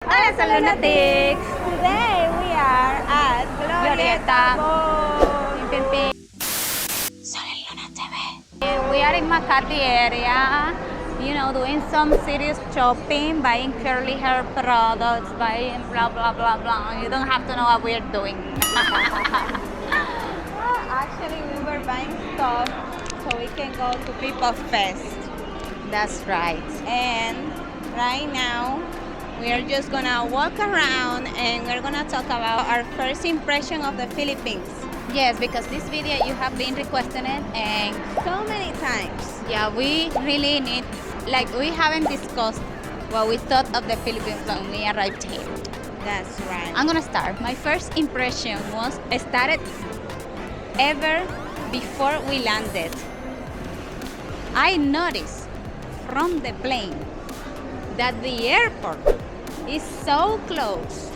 Hola, Sol&Lunatics! Today we are at Glorieta. Glorieta. Pim, pim, pim. Sol&LunaTV. We are in Makati area, you know, doing some serious shopping, buying curly hair products, buying blah, blah, blah, blah. You don't have to know what we're doing. Actually, we were buying stuff so we can go to People Fest. That's right. And right now, we are just gonna walk around and we're gonna talk about our first impression of the Philippines. Yes, because this video you have been requesting it, and So many times. yeah, we really need, like, we haven't discussed what we thought of the Philippines when we arrived here. That's right. I'm gonna start. My first impression was started ever before we landed. I noticed from the plane that the airport is so close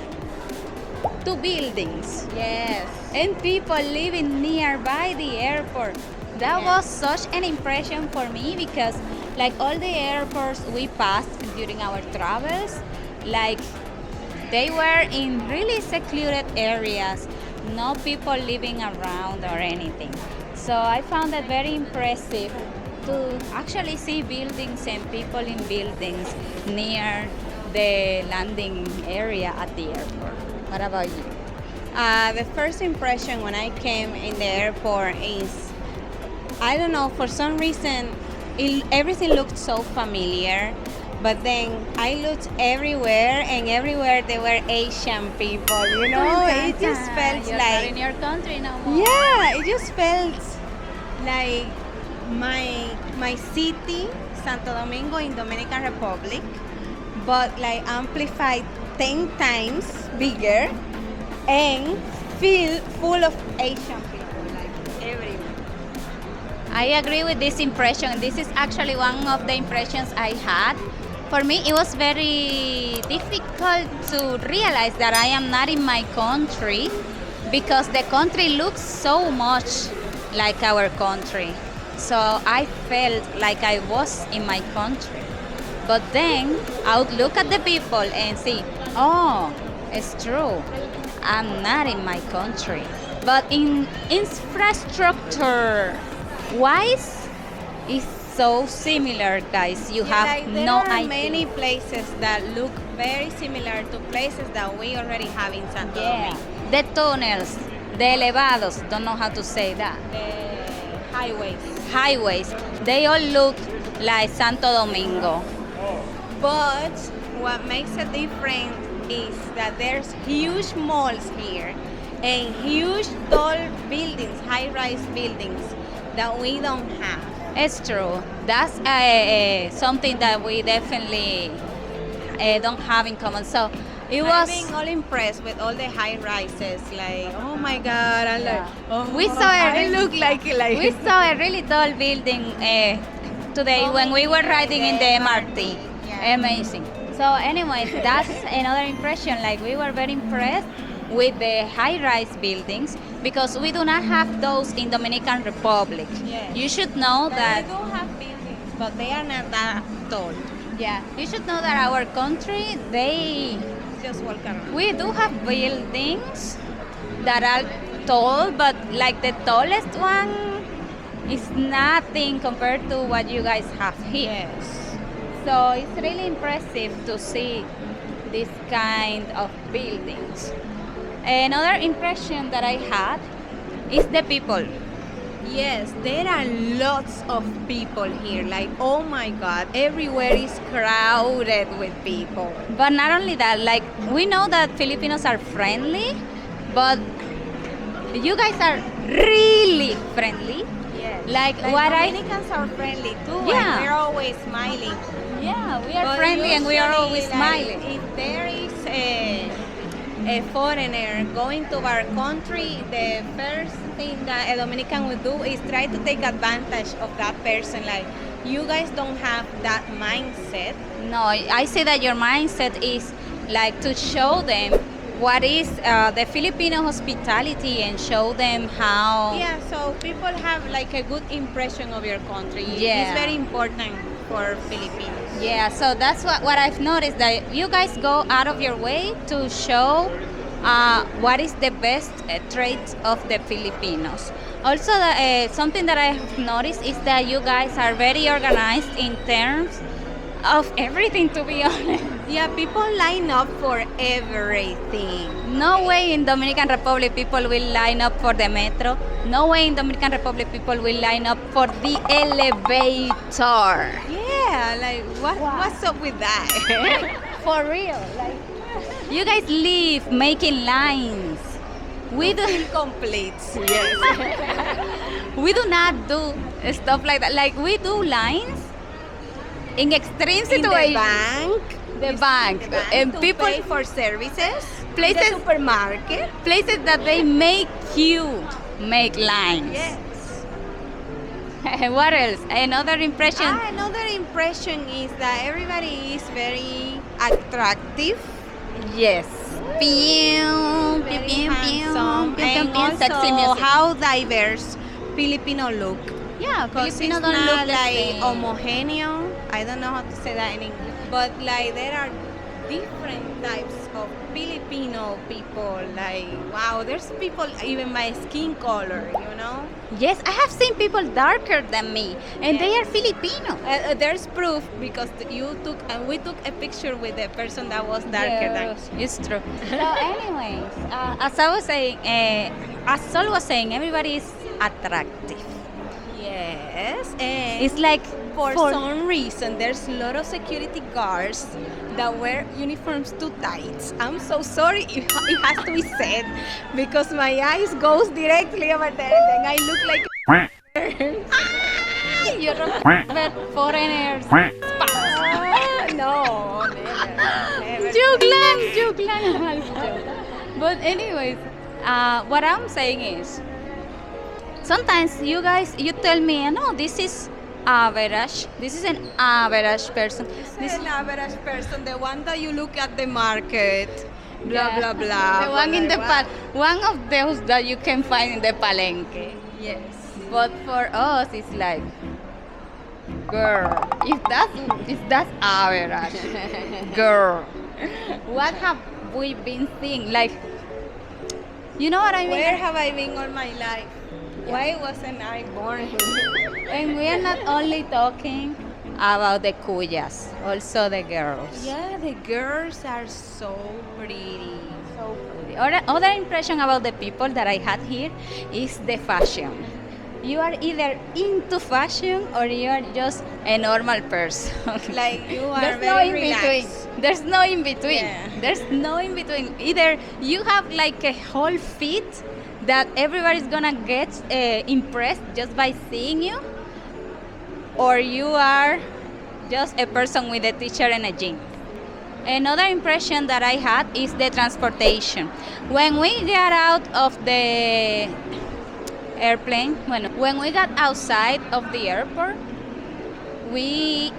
to buildings Yes. and people living nearby the airport. That Yes. was such an impression for me because, like, all the airports we passed during our travels, like, they were in really secluded areas, no people living around or anything. So I found that very impressive to actually see buildings and people in buildings near the landing area at the airport. What about you? The first impression when I came in the airport is, I don't know, for some reason, everything looked so familiar. But then I looked everywhere, and everywhere there were Asian people. You know, it just felt You're not in like, your country no more. yeah, it just felt like my city, Santo Domingo in Dominican Republic, but like amplified 10 times bigger and feel full of Asian people, like everywhere. I agree with this impression. This is actually one of the impressions I had. For me, it was very difficult to realize that I am not in my country because the country looks so much like our country. So I felt like I was in my country. But then I would look at the people and see, oh, it's true. I'm not in my country. But in infrastructure wise, it's so similar, guys. You have Like, there no are idea. many places that look very similar to places that we already have in Santo Yeah, Domingo. the tunnels, the elevados, don't know how to say that. The highways. Highways, they all look like Santo Domingo. But what makes it different is that there's huge malls here and huge tall buildings, high-rise buildings that we don't have. It's true. That's something that we definitely don't have in common. So it I'm was. being all impressed with all the high rises. Like, oh my God! I'm like, oh, We saw a I really- look like We saw a really tall building today when we were riding in the MRT. Yeah. Amazing. So anyways, that's another impression. Like, we were very impressed with the high-rise buildings because we do not have those in Dominican Republic. Yes. You should know But that. we do have buildings, but they are not that tall. Yeah, you should know that our country, Just walk around. we do have buildings that are tall, but like the tallest one is nothing compared to what you guys have here. Yes. So it's really impressive to see this kind of buildings. Another impression that I had is the people. Yes, there are lots of people here. Like, oh my God, everywhere is crowded with people. But not only that, like, we know that Filipinos are friendly, but you guys are really friendly. Yes. Like, what Dominicans are friendly too. Yeah. And we're always smiling. Yeah, we are But friendly and we are usually, always like, smiling. If there is a foreigner going to our country, the first thing that a Dominican would do is try to take advantage of that person. Like, you guys don't have that mindset. No, I say that your mindset is like to show them what is the Filipino hospitality and show them how. Yeah, so people have like a good impression of your country. Yeah. It's very important for Filipinos. Yeah, so that's what I've noticed, that you guys go out of your way to show what is the best traits of the Filipinos. Also, something that I have noticed is that you guys are very organized in terms of everything, to be honest. Yeah, people line up for everything. No way in Dominican Republic people will line up for the metro. No way in Dominican Republic people will line up for the elevator. Yeah, like what's up with that? For real, like you guys live making lines. We do Complete. Yes. we do not do stuff like that. Like we do lines in extreme In the situations. bank. The bank. And to people pay for services. Places- The supermarket. places that they make you make lines. Yes. What else? Another impression. Another impression is that everybody is very attractive, Yes. Pew, very pew, pew, handsome, pew, and pew, sexy also music. how diverse Filipino look. Yeah, Because Filipino it's don't not look the like same. homogeneous. I don't know how to say that in English. But like there are different types of Filipino people. Like wow, there's people even by skin color, you know. Yes, I have seen people darker than me, and they are Filipino. There's proof because we took a picture with the person that was darker than. It's true. So, anyways, as I was saying, as Sol was saying, everybody is attractive. Yes, and It's like for some reason there's a lot of security guards that wear uniforms too tight. I'm so sorry, it has to be said because my eyes goes directly over there and then I look like you're a foreigners. no, never. Joke lang, half joke. But anyways, what I'm saying is, sometimes you guys, you tell me, no, this is average. This is an average person. This is an average person, the one that you look at the market, blah blah blah. The one in the What? one of those that you can find in the palenque. Yes. But for us, it's like, girl, if that's average, girl, what have we been seeing? Like, you know what I mean? Where have I been all my life? Why wasn't I born here? And we are not only talking about the cuyas, also the girls. Yeah, the girls are so pretty. So pretty. Other impression about the people that I had here is the fashion. You are either into fashion or you are just a normal person. Like you are There's no very in relaxed. between. There's no in between. Yeah. There's no in between. Either you have like a whole fit that everybody's gonna get impressed just by seeing you, or you are just a person with a t-shirt and a jean. Another impression that I had is the transportation. When we got out of the airplane, when we got outside of the airport, we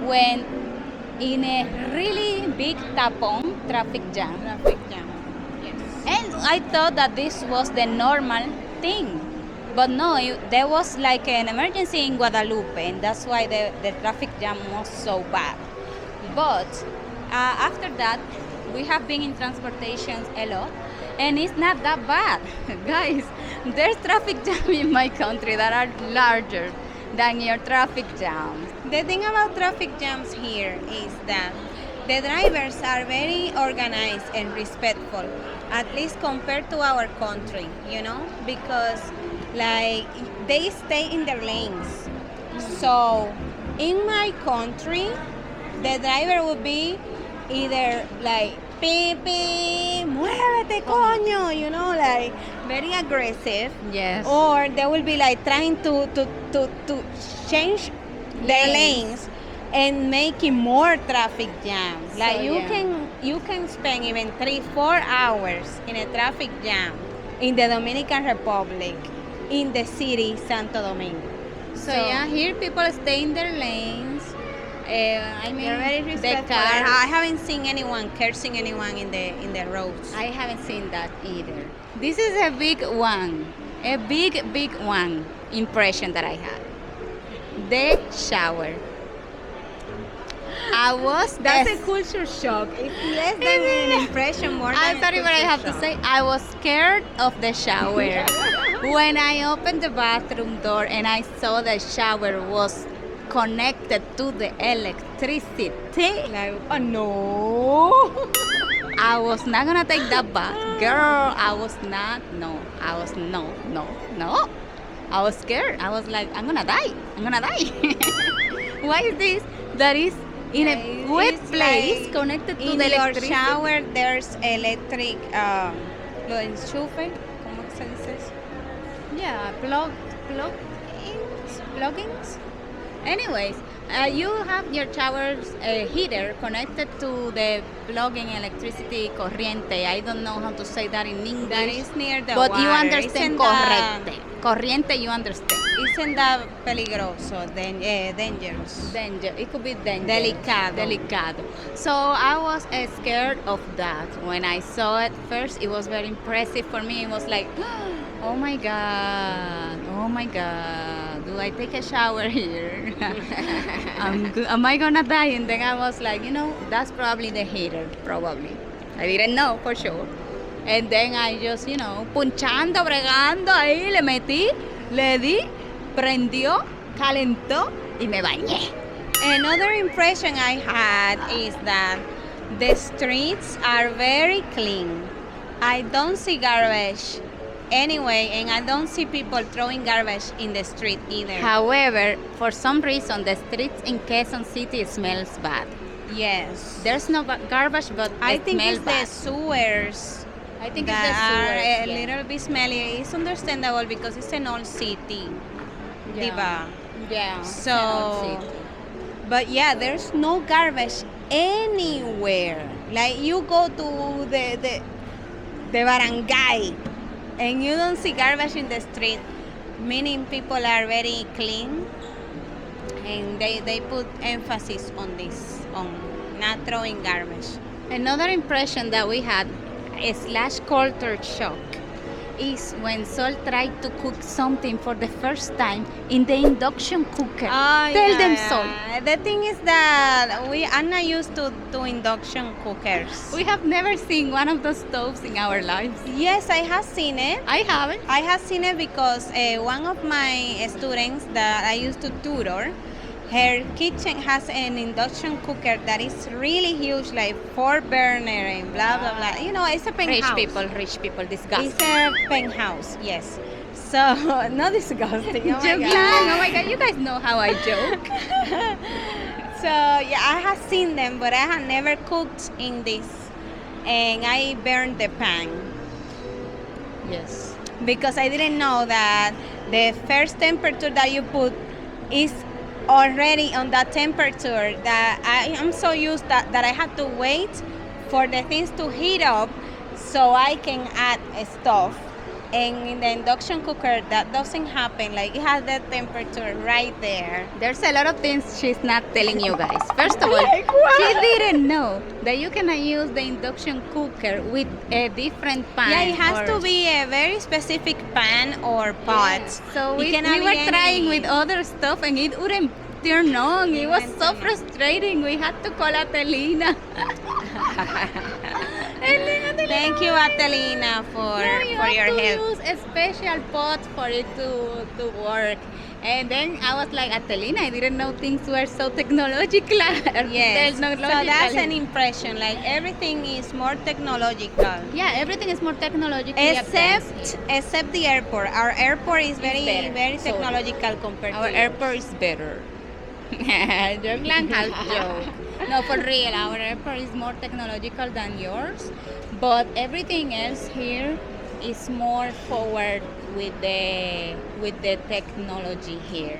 went in a really big tapon, traffic jam. Traffic jam. Yes. And I thought that this was the normal thing. But no, there was like an emergency in Guadalupe, and that's why the traffic jam was so bad. But after that, we have been in transportations a lot, and it's not that bad. Guys, there's traffic jam in my country that are larger than your traffic jams. The thing about traffic jams here is that the drivers are very organized and respectful, at least compared to our country, you know, because like they stay in their lanes. So in my country, the driver would be either like beep beep, muévete coño, you know, like very aggressive. Yes. Or they will be like trying to change their lanes and making more traffic jams. Like you can spend even 3-4 hours in a traffic jam in the Dominican Republic, in the city Santo Domingo. So yeah, here people stay in their lanes. I mean, They're very the respectful. cars. I haven't seen anyone cursing anyone in the roads. I haven't seen that either. This is a big one impression that I had. The shower. I was. That's a culture shock. It's less than an impression, more than I'm a sorry, but I culture have to shock. say, I was scared of the shower. When I opened the bathroom door and I saw the shower was connected to the electricity, Like, oh no. I was not gonna take that bath. Girl, I was not. No, I was no. I was scared. I was like, I'm gonna die. I'm gonna die. Why is this? That is in a wet It's place like connected to in the your electricity. shower, there's electric. Lo enchufe. ¿Cómo se dice eso? Yeah, plugins. Anyways, you have your shower's heater connected to the plugging electricity corriente. I don't know how to say that in English. That is near the but water. you understand Isn't corrente. Corriente, you understand. Isn't that peligroso? Dangerous. Danger. It could be dangerous. Delicado. Delicado. So I was scared of that. When I saw it first, it was very impressive for me. It was like, oh my God. Oh my God. Do I take a shower here? Am I gonna die? And then I was like, that's probably the heater. Probably. I didn't know for sure. And then I just, punchando, bregando ahí, le metí, le di, prendió, calentó y me bañé. Another impression I had is that the streets are very clean. I don't see garbage anyway, and I don't see people throwing garbage in the street either. However, for some reason, the streets in Quezon City smells bad. Yes. There's no garbage, but I it think smells it's bad. the sewers I think that it's the are sewers. a little bit smelly. It's understandable because it's an old city. Diba? Yeah. So, but yeah, there's no garbage anywhere. Like you go to the barangay and you don't see garbage in the street, meaning people are very clean, and they put emphasis on this, on not throwing garbage. Another impression that we had, / culture shock, is when Sol tried to cook something for the first time in the induction cooker. Tell them, Sol. The thing is that we are not used to induction cookers. We have never seen one of those stoves in our lives. Yes, I have seen it. I haven't. I have seen it because one of my students that I used to tutor, her kitchen has an induction cooker that is really huge, like 4 burner and blah blah blah. It's a penthouse. Rich people, disgusting. It's a penthouse, yes. So not disgusting. Oh my Joking. God. Oh my God, you guys know how I joke. So yeah, I have seen them, but I have never cooked in this, and I burned the pan. Yes. Because I didn't know that the first temperature that you put is already on that temperature, that I am so used that I have to wait for the things to heat up so I can add stuff. And in the induction cooker, that doesn't happen. Like, it has that temperature right there. There's a lot of things she's not telling you guys. First of all, Like what? she didn't know that you can use the induction cooker with a different pan. Yeah, it has or- to be a very specific pan or pot. Yes. So It we cannot were be trying any- with other stuff and it wouldn't turn on. It was wouldn't so turn on. frustrating. We had to call Atelina. Thank you, Atelina, for You your have to help. use a special pot for it to work. And then I was like, Atelina, I didn't know things were so technological. Yes. So Technological. that's an impression. Like, everything is more technological. Yeah, everything is more technologically advanced. Except the airport. Our airport is better. very So, technological compared Our to airport is better. Joke lang, half joke. No, for real, our airport is more technological than yours, but everything else here is more forward with the technology here.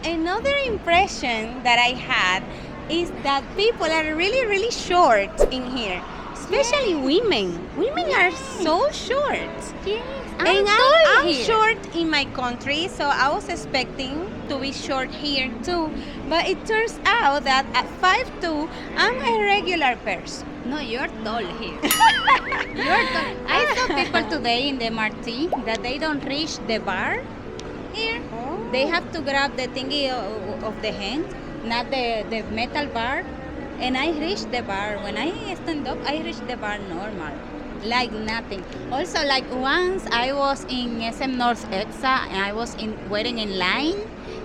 Another impression that I had is that people are really, really short in here. Especially women. Women are so short. Yes, And tall I'm here. short in my country, so I was expecting to be short here too. But it turns out that at 5'2", I'm a regular person. No, you're tall here. You're tall. I saw people today in the MRT that they don't reach the bar here. Oh. They have to grab the thingy of the hand not the metal bar. And I reached the bar. When I stand up, I reached the bar normal, like nothing. Also, like once I was in SM North EXA and I was waiting in line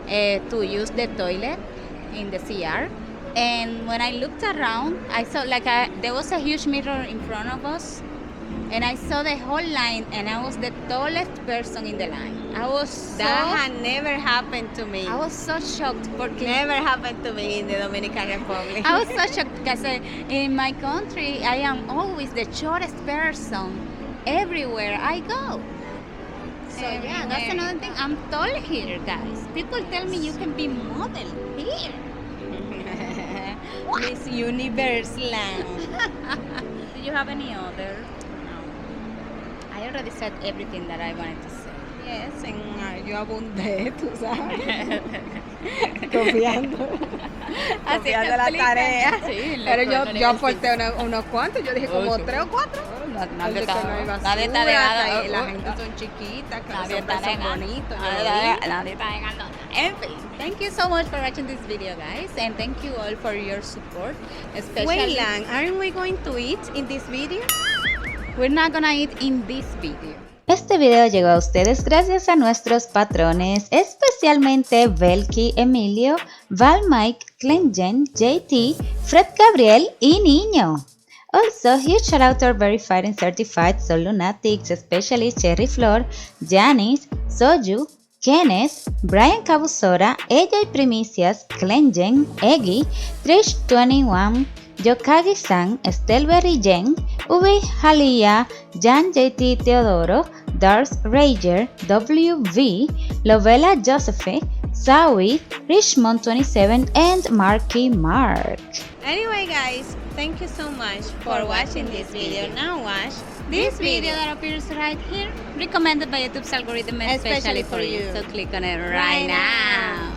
to use the toilet in the CR. And when I looked around, I saw like there was a huge mirror in front of us. And I saw the whole line, and I was the tallest person in the line. That had never happened to me. I was so shocked porque Never happened to me in the Dominican Republic. I was so shocked because in my country I am always the shortest person everywhere I go. So yeah, that's another thing. I'm tall here, guys. People tell me you can be model here. Miss Universe land. Do you have any other? I already said everything that I wanted to say. Yes, yo abundé, tú sabes. Copiando. Copiando la tarea. Sí, pero yo aporté unos cuantos, yo dije como 3 o 4. Nadie está negando. La gente son chiquitas, que Nadie los está hombres son negando. bonitos. Nadie está negando. En fin, thank you so much for watching this video, guys, and thank you all for your support. Especially, Wait, Lang, aren't we going to eat in this video? we're not gonna eat in this video. Este video llegó a ustedes gracias a nuestros patrones, especialmente Belki, Emilio, Val, Mike, Clemjen, JT, Fred Gabriel y Niño. Also, huge shout out to our verified and certified Sol&LunaTV, especially Cherry Flor, Janice, Soju, Kenneth, Brian Cabusora, Ella y Primicias, Clemjen, Eggy, Trish21, Yokagi-san, Stelberry Jen, Ubi Halia, Jan JT Teodoro, Darth Rager, WV, Lovella Josephe, Sawi, Richmond27, and Marky Mark. Anyway, guys, thank you so much for watching this video. Now watch This video that appears right here, recommended by YouTube's algorithm especially for you. So click on it right now.